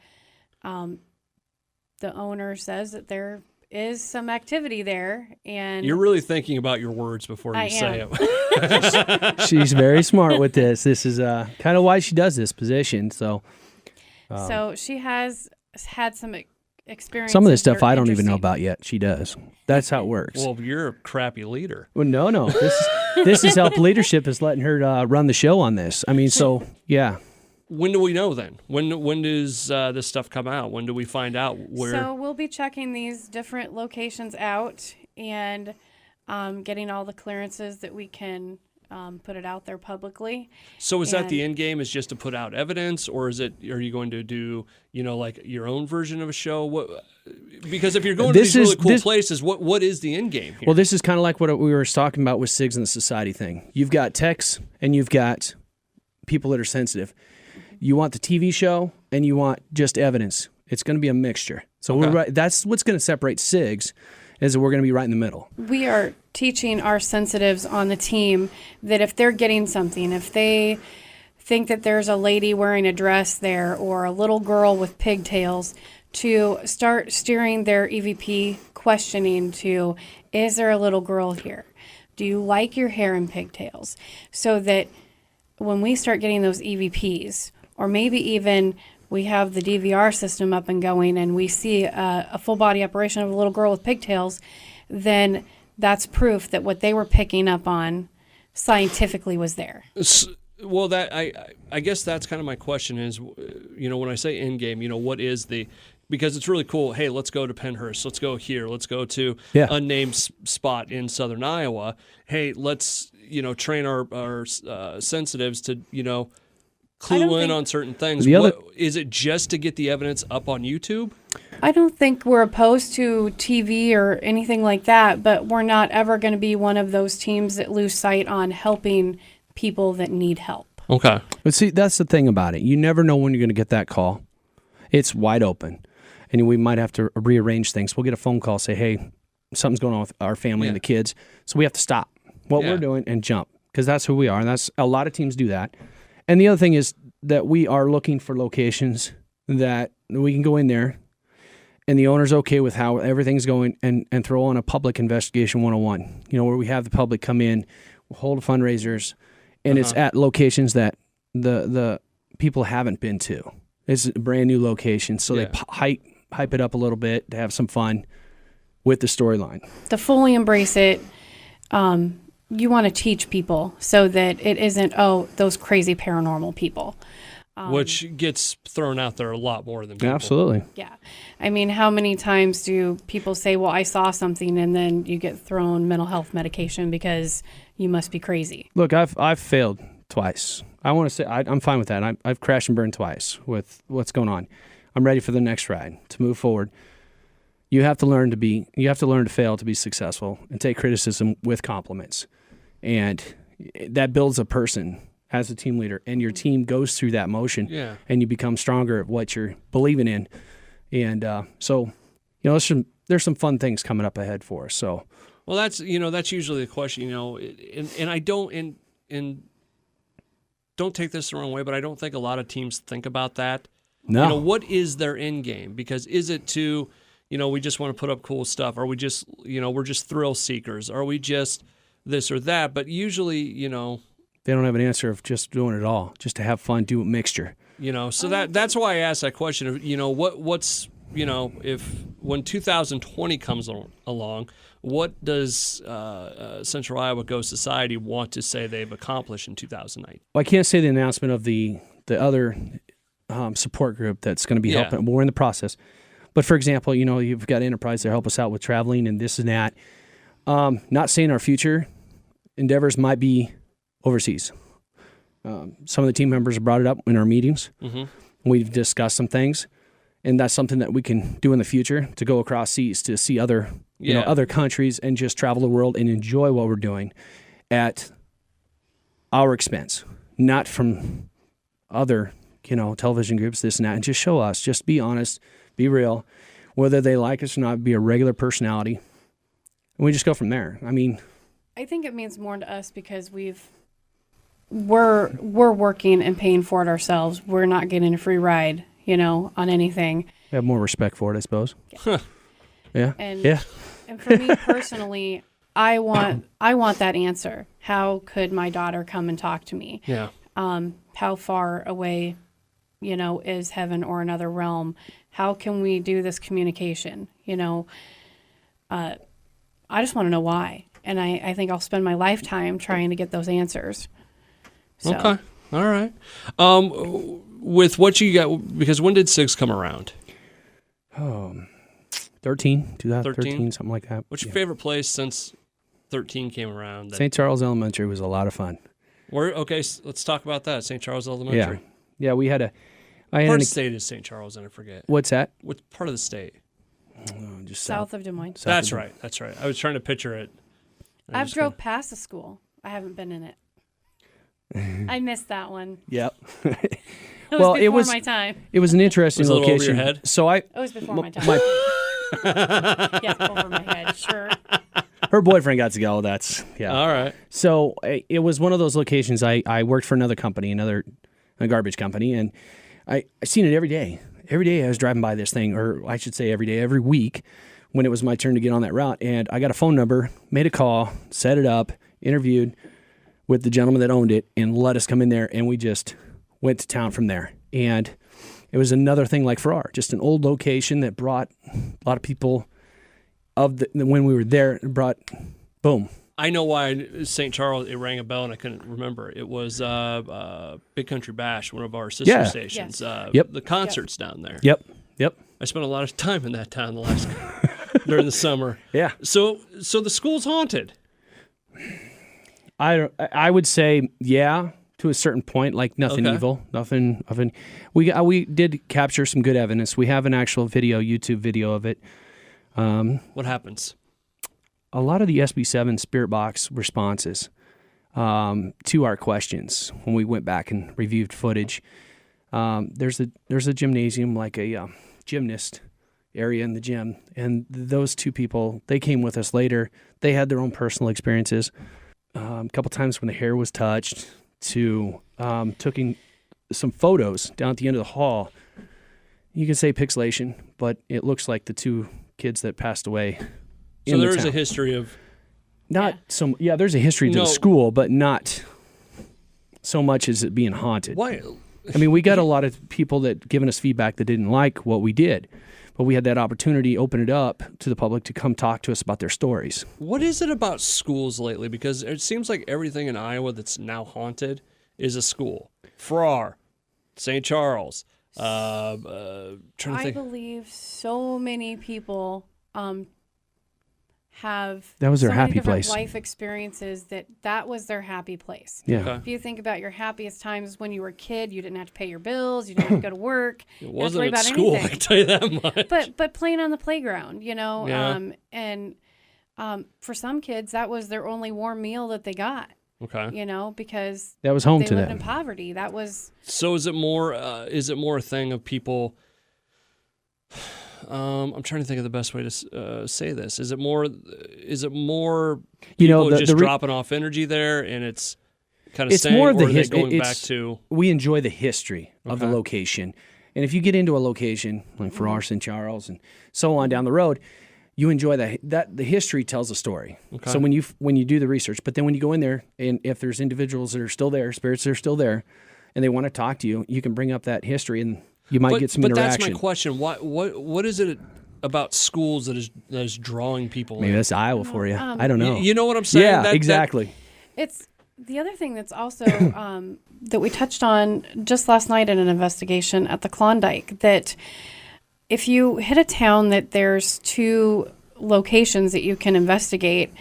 the owner says that there is some activity there, and you're really thinking about your words before you say it. She's very smart with this. This is kind of why she does this position. So she has had some experience. Some of this stuff I don't even know about yet. She does. That's how it works. Well, you're a crappy leader. Well, no. This is help leadership is letting her run the show on this. I mean, so yeah. When do we know then? When does this stuff come out? When do we find out where? So we'll be checking these different locations out and getting all the clearances that we can put it out there publicly. So is that the end game? Is just to put out evidence, or are you going to do like your own version of a show? What? Because if you're going to these really cool places, what is the end game here? Well, this is kind of like what we were talking about with SIGS and the society thing. You've got techs and you've got people that are sensitive. You want the TV show, and you want just evidence. It's going to be a mixture. So that's what's going to separate SIGS, is that we're going to be right in the middle. We are teaching our sensitives on the team that if they're getting something, if they think that there's a lady wearing a dress there or a little girl with pigtails, to start steering their EVP questioning to, is there a little girl here? Do you like your hair in pigtails? So that when we start getting those EVPs, or maybe even we have the DVR system up and going and we see a full body operation of a little girl with pigtails, then that's proof that what they were picking up on scientifically was there. Well, that I guess that's kind of my question is, when I say in game, what is because it's really cool. Hey, let's go to Pennhurst. Let's go here. Let's go to unnamed spot in southern Iowa. Hey, let's train our sensitives to clue in on certain things. Is it just to get the evidence up on YouTube? I don't think we're opposed to TV or anything like that, but we're not ever going to be one of those teams that lose sight on helping people that need help. Okay. But see, that's the thing about it. You never know when you're going to get that call. It's wide open. And we might have to rearrange things. We'll get a phone call, say, hey, something's going on with our family and the kids. So we have to stop what we're doing and jump, because that's who we are. And that's a lot of teams do that. And the other thing is that we are looking for locations that we can go in there and the owner's okay with how everything's going and throw on a public investigation 101, where we have the public come in, hold fundraisers, and it's at locations that the people haven't been to. It's a brand new location, so they hype it up a little bit to have some fun with the storyline. To fully embrace it, you want to teach people so that it isn't, those crazy paranormal people. Which gets thrown out there a lot more than people. Absolutely. Yeah. I mean, how many times do people say, well, I saw something, and then you get thrown mental health medication because you must be crazy? Look, I've failed twice. I want to say I'm fine with that. I've crashed and burned twice with what's going on. I'm ready for the next ride to move forward. You have to learn to fail to be successful and take criticism with compliments. And that builds a person as a team leader, and your team goes through that motion, and you become stronger at what you're believing in. And so there's some fun things coming up ahead for us. So, well, that's usually the question, and I don't don't take this the wrong way, but I don't think a lot of teams think about that. No, what is their end game? Because is it to, we just want to put up cool stuff? Are we just, we're just thrill seekers? Are we just this or that? But usually, they don't have an answer of just doing it all, just to have fun, do a mixture. So that's why I asked that question of, what's, if when 2020 comes along, what does Central Iowa Ghost Society want to say they've accomplished in 2009? Well, I can't say the announcement of the other support group that's going to be helping. We're in the process. But for example, you've got Enterprise to help us out with traveling and this and that. Not saying our future endeavors might be overseas. Some of the team members have brought it up in our meetings. Mm-hmm. We've discussed some things, and that's something that we can do in the future, to go across seas to see other countries and just travel the world and enjoy what we're doing at our expense, not from other television groups, this and that, and just show us, just be honest, be real, whether they like us or not, be a regular personality, and we just go from there. I mean, I think it means more to us because we're working and paying for it ourselves. We're not getting a free ride, on anything. We have more respect for it, I suppose. Yeah. And for me personally, I want that answer. How could my daughter come and talk to me? Yeah. How far away, is heaven or another realm? How can we do this communication? I just want to know why. And I think I'll spend my lifetime trying to get those answers. So. Okay. All right. With what you got, because when did 6 come around? 2013, something like that. What's your favorite place since 13 came around? St. Charles Elementary was a lot of fun. Let's talk about that. St. Charles Elementary. Yeah, we had a... What part of the state is St. Charles, and I forget. What's that? What part of the state? Just south of Des Moines. That's right. I was trying to picture it. I've drove past the school. I haven't been in it. I missed that one. Yep. It was before my time. It was an interesting location. Over your head? So it was before my time. Yeah, over my head, sure. Her boyfriend got to go. That's all right. So it was one of those locations. I worked for another company, a garbage company, and I seen it every day. Every day I was driving by this thing, or I should say every day, every week, when it was my turn to get on that route. And I got a phone number, made a call, set it up, interviewed with the gentleman that owned it, and let us come in there, and we just went to town from there. And it was another thing like Farrar, just an old location that brought a lot of people when we were there, brought, boom. I know why St. Charles, it rang a bell and I couldn't remember. It was Big Country Bash, one of our sister stations. Yep. The concerts down there. Yep. I spent a lot of time in that town during the summer. Yeah. So the school's haunted. I would say, yeah, to a certain point, like nothing evil, nothing. We did capture some good evidence. We have an actual YouTube video of it. What happens? A lot of the SB7 Spirit Box responses to our questions when we went back and reviewed footage. There's a gymnasium, like a gymnast area in the gym, and those two people, they came with us later. They had their own personal experiences. A couple times when the hair was touched, to taking some photos down at the end of the hall. You can say pixelation, but it looks like the two kids that passed away. So there is a history of there's a history to the school, but not so much as it being haunted. Why? I mean, we got a lot of people that given us feedback that didn't like what we did, but we had that opportunity to open it up to the public to come talk to us about their stories. What is it about schools lately? Because it seems like everything in Iowa that's now haunted is a school. Farrar, St. Charles. I believe so many people have that was their so many happy different place. Life experiences that was their happy place. Yeah. Okay. If you think about your happiest times when you were a kid, you didn't have to pay your bills, you didn't have to go to work. It you didn't have to worry wasn't at about school, anything. I can tell you that much. But playing on the playground, Yeah. and for some kids that was their only warm meal that they got. Okay. Because that was home they to lived them. in poverty. That was. So is it more a thing of people? I'm trying to think of the best way to say this. Is it more people just dropping off energy there, and it's kind of it's more of the history going back to? We enjoy the history of the location, and if you get into a location like Farrar, St. Charles, and so on down the road, you enjoy that the history tells a story. Okay. So when you do the research, but then when you go in there, and if there's individuals that are still there, spirits that are still there, and they want to talk to you, you can bring up that history and you might get some interaction. But that's my question. What is it about schools that is drawing people Maybe in? that's Iowa for you. I don't know. You know what I'm saying? Yeah, exactly. It's the other thing that's also that we touched on just last night in an investigation at the Klondike, that if you hit a town that there's two locations that you can investigate,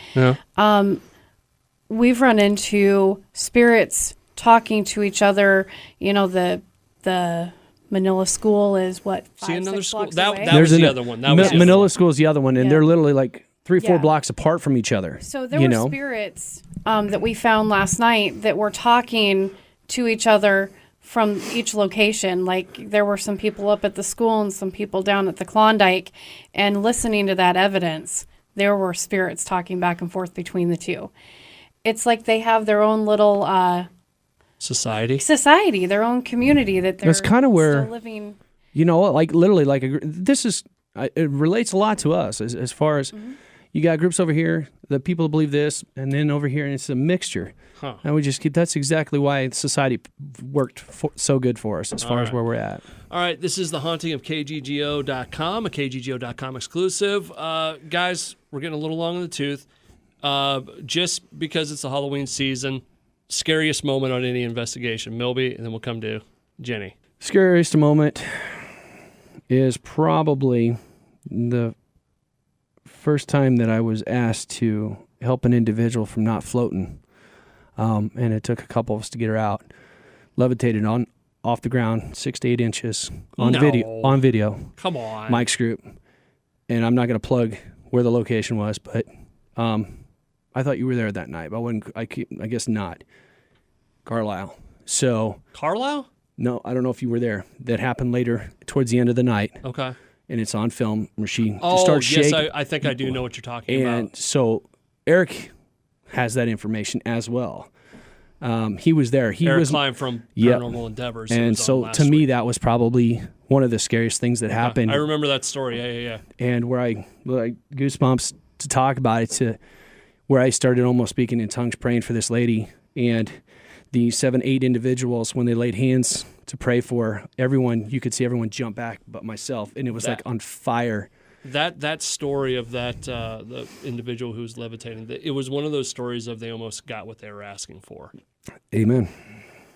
we've run into spirits talking to each other. The Manila School is what, 5-6 school blocks that away? was the other one. Manila School is the other one, and they're literally like 3-4 blocks apart from each other. So there were spirits that we found last night that were talking to each other from each location. Like there were some people up at the school and some people down at the Klondike, and listening to that evidence, there were spirits talking back and forth between the two. It's like they have their own little society, their own community that they're That's kind of where still living. Like literally, like this is it relates a lot to us as far as you got groups over here, the people who believe this, and then over here, and it's a mixture. Huh. And we just keep. That's exactly why society worked so good for us as far as where we're at. All right, this is the haunting of KGGO.com, a KGGO.com exclusive. Guys, we're getting a little long in the tooth. Just because it's the Halloween season, scariest moment on any investigation, Milby, and then we'll come to Jenny. Scariest moment is probably the first time that I was asked to help an individual from not floating, and it took a couple of us to get her out. Levitated off the ground, 6 to 8 inches on video. Come on, Mike's group, and I'm not going to plug where the location was, but I thought you were there that night, but I guess not. Carlisle. So Carlisle? No, I don't know if you were there. That happened later, towards the end of the night. Okay. And it's on film where she starts shaking. Yes, I think I do know what you're talking about. And so Eric has that information as well. He was there. Eric Klein from Paranormal Endeavors. And so to me, that was probably one of the scariest things that happened. I remember that story. Yeah. And where I goosebumps to talk about it, to where I started almost speaking in tongues, praying for this lady, and the 7-8 individuals, when they laid hands to pray for everyone, you could see everyone jump back but myself, and it was like on fire That story of that the individual who was levitating, it was one of those stories of they almost got what they were asking for. Amen.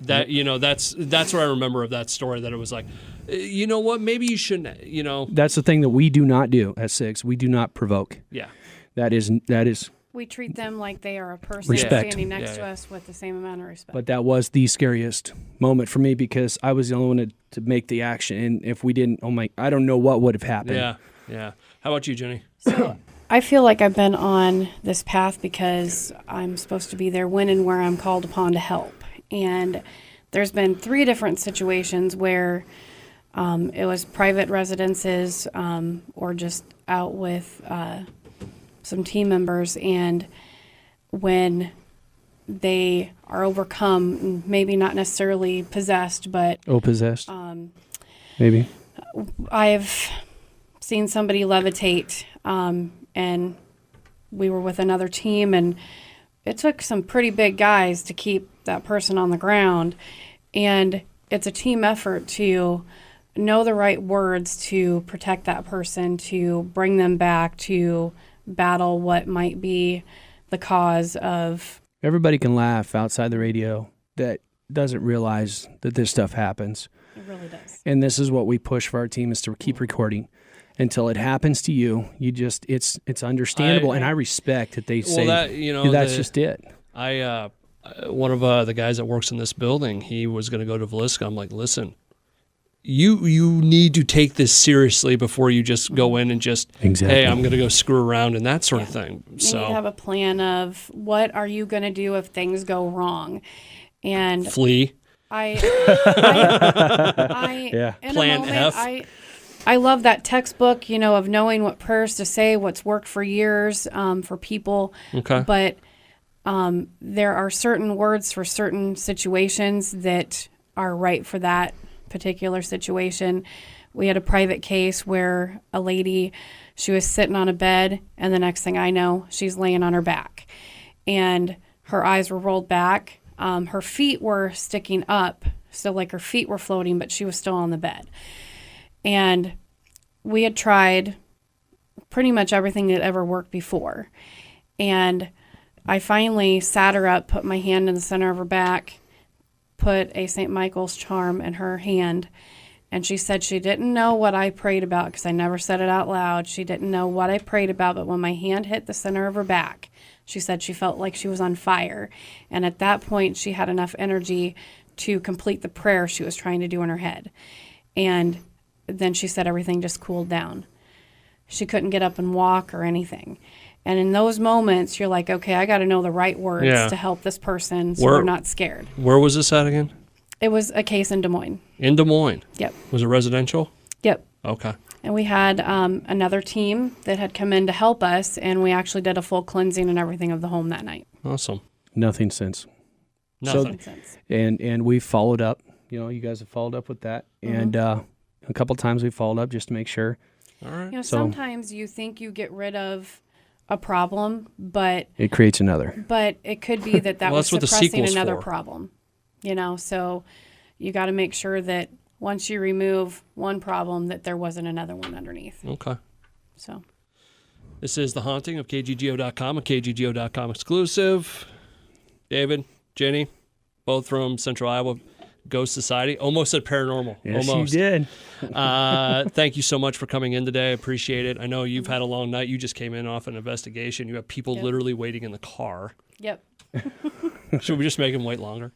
That that's what I remember of that story. That it was like, you know what? Maybe you shouldn't. That's the thing that we do not do at Six. We do not provoke. Yeah. That is. We treat them like they are a person standing next to us with the same amount of respect. But that was the scariest moment for me because I was the only one to make the action. And if we didn't, I don't know what would have happened. Yeah, yeah. How about you, Jenny? So I feel like I've been on this path because I'm supposed to be there when and where I'm called upon to help. And there's been 3 different situations where it was private residences or just out with some team members, and when they are overcome, maybe not necessarily possessed, but possessed. Maybe I've seen somebody levitate, and we were with another team, and it took some pretty big guys to keep that person on the ground, and it's a team effort to know the right words to protect that person, to bring them back, to battle what might be the cause of. Everybody can laugh outside the radio that doesn't realize that this stuff happens. It really does. And this is what we push for our team, is to keep recording until it happens to you. You just, it's understandable, and I respect that they say that's just it. One of the guys that works in this building, he was going to go to Villisca. I'm like, listen, you need to take this seriously before you just go in and just, hey, I'm going to go screw around and that sort of thing. So you have a plan of what are you going to do if things go wrong, and flee. I Plan F. I love that textbook, of knowing what prayers to say, what's worked for years for people. Okay. But there are certain words for certain situations that are right for that particular situation. We had a private case where a lady, she was sitting on a bed, and the next thing I know, she's laying on her back, and her eyes were rolled back. Her feet were sticking up, so like her feet were floating, but she was still on the bed. And we had tried pretty much everything that ever worked before. And I finally sat her up, put my hand in the center of her back, put a St. Michael's charm in her hand, and she said she didn't know what I prayed about because I never said it out loud. She didn't know what I prayed about, but when my hand hit the center of her back, she said she felt like she was on fire. And at that point, she had enough energy to complete the prayer she was trying to do in her head. And then she said everything just cooled down. She couldn't get up and walk or anything. And in those moments, you're like, okay, I got to know the right words to help this person so they're not scared. Where was this at again? It was a case in Des Moines. In Des Moines? Yep. Was it residential? Yep. Okay. And we had another team that had come in to help us, and we actually did a full cleansing and everything of the home that night. Awesome. Nothing since. Nothing. And we followed up. You guys have followed up with that. Mm-hmm. And a couple times we followed up just to make sure. All right. Sometimes you think you get rid of a problem, but it creates another. But it could be that was suppressing another for. problem. So you got to make sure that once you remove one problem, that there wasn't another one underneath. Okay. So this is The Haunting of KGGO.com, a KGGO.com exclusive. David, Jenny, both from Central Iowa Ghost Society. Almost said Paranormal. Yes, almost. You did. Thank you so much for coming in today. I appreciate it. I know you've had a long night. You just came in off an investigation. You have people literally waiting in the car. Yep. Should we just make them wait longer?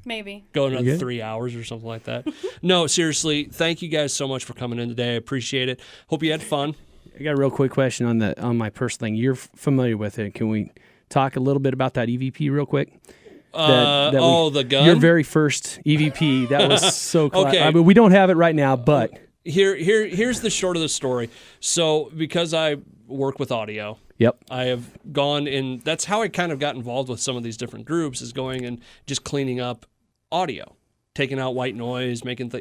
Maybe. Go another 3 hours or something like that. No, seriously, thank you guys so much for coming in today. I appreciate it. Hope you had fun. I got a real quick question on my purse thing. You're familiar with it. Can we talk a little bit about that EVP real quick? The gun? Your very first EVP. That was so cool. Okay. I mean, we don't have it right now, but here's the short of the story. So because I work with audio, I have gone in. That's how I kind of got involved with some of these different groups, is going and just cleaning up audio, taking out white noise, making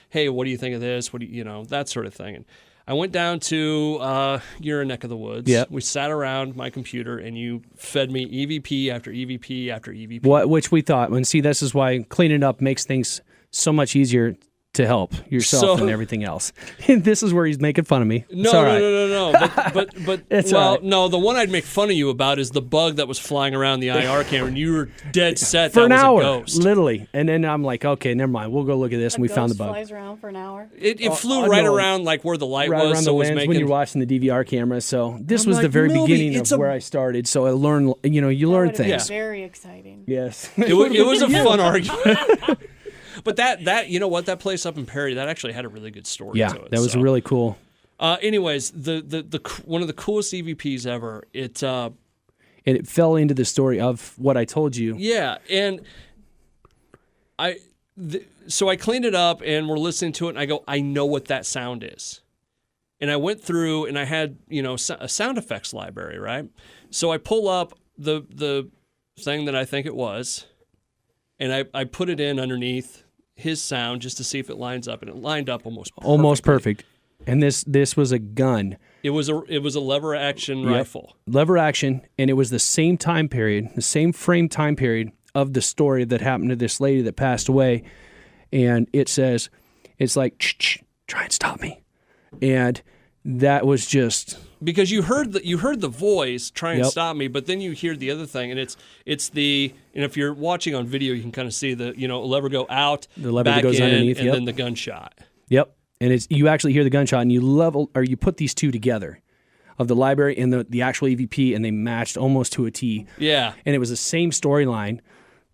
hey, what do you think of this? What do you, that sort of thing. And I went down to your neck of the woods. Yep. We sat around my computer, and you fed me EVP after EVP after EVP. Which we thought. And see, this is why cleaning up makes things so much easier to help yourself and everything else. This is where he's making fun of me. No. But It's well, all right. no. The one I'd make fun of you about is the bug that was flying around the IR camera, and you were dead set For that an was hour, a ghost. literally. And then I'm like, okay, never mind. We'll go look at this, and we found the bug. Flies around for an hour. It flew right no. around like where the light Right was, around so the it was lens making. when you're watching the DVR camera. So this I'm was the like, very Milby, beginning it's of a- where I started. So I learned, you That learn would have been things. very exciting. Yes. It was a fun argument. But that you know what, that place up in Perry, that actually had a really good story Yeah, to it. that was so. really cool. Anyways, the one of the coolest EVPs ever. And it fell into the story of what I told you. Yeah, and so I cleaned it up, and we're listening to it, and I go, I know what that sound is. And I went through, and I had a sound effects library, right? So I pull up the thing that I think it was, and I put it in underneath his sound just to see if it lines up, and it lined up almost Perfect. And this was a gun. It was a lever action rifle. Lever action, and it was the same time period, the same frame time period of the story that happened to this lady that passed away. And it says, it's like, try and stop me. And that was just... Because you heard the voice try and Yep. stop me, but then you hear the other thing, and it's and if you're watching on video, you can kind of see the lever go out, The lever that back goes in, underneath, and yep. then the gunshot. Yep. And you actually hear the gunshot, and you put these two together of the library and the actual EVP, and they matched almost to a T. Yeah, And it was the same storyline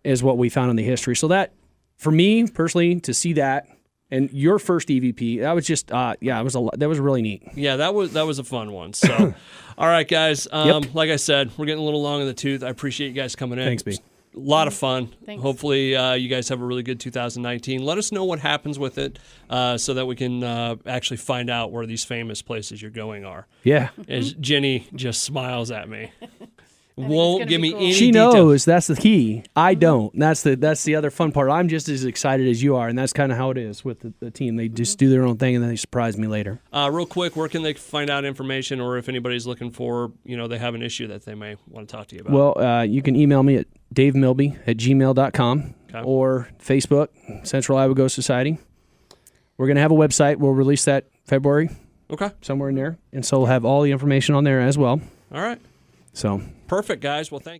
as what we found in the history. So that, for me personally, to see that and your first EVP, that was just it was that was really neat. yeah, that was a fun one. So, all right, guys, Yep. like I said, we're getting a little long in the tooth. I appreciate you guys coming in. Thanks, B. A lot of fun. Thanks. Hopefully, you guys have a really good 2019. Let us know what happens with it, so that we can actually find out where these famous places you're going are. Yeah. As Jenny just smiles at me. it's Won't gonna give be me cool. any She details. knows that's the key. I don't. That's the other fun part. I'm just as excited as you are, and that's kind of how it is with the team. They just do their own thing, and then they surprise me later. Real quick, where can they find out information, or if anybody's looking for, they have an issue that they may want to talk to you about? Well, you can email me at davemilby@gmail.com Okay. or Facebook, Central Iowa Ghost Society. We're going to have a website. We'll release that February, Okay. somewhere in there. And so we'll have all the information on there as well. All right. So Perfect, guys. Well, thank you.